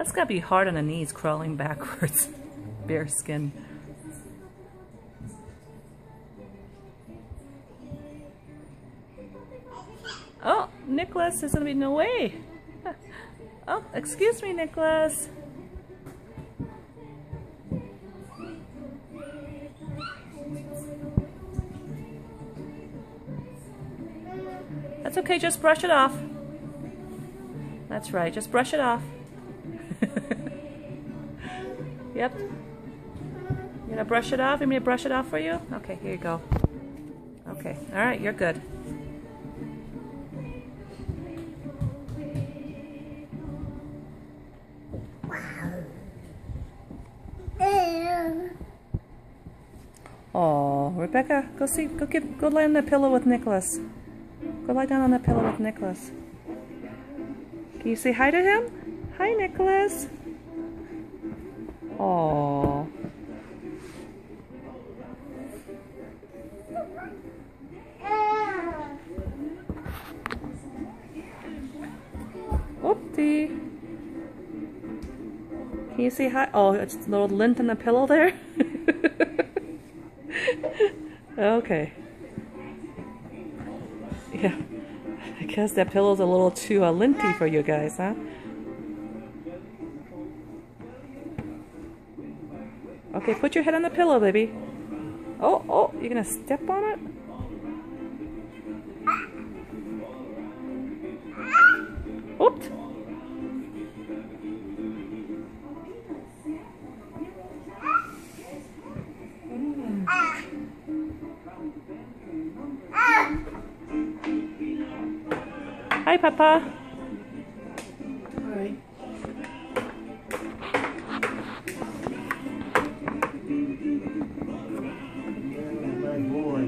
That's gotta be hard on the knees, crawling backwards. Bare skin. Oh, Nicholas is gonna be no way. Oh, excuse me, Nicholas. That's okay, just brush it off. That's right, just brush it off. Yep. You gonna brush it off? You want me to brush it off for you? Okay, here you go. Okay, alright, you're good. Oh, Rebecca, go lay on the pillow with Nicholas. Go lie down on the pillow with Nicholas. Can you say hi to him? Hi, Nicholas. Oh. Oopsie. Can you say hi? Oh, it's a little lint on the pillow there. Okay. Yeah. I guess that pillow's a little too linty for you guys, huh? Okay, put your head on the pillow, baby. Oh, you're gonna step on it? Oops. Hi, Papa. Hi. My boy.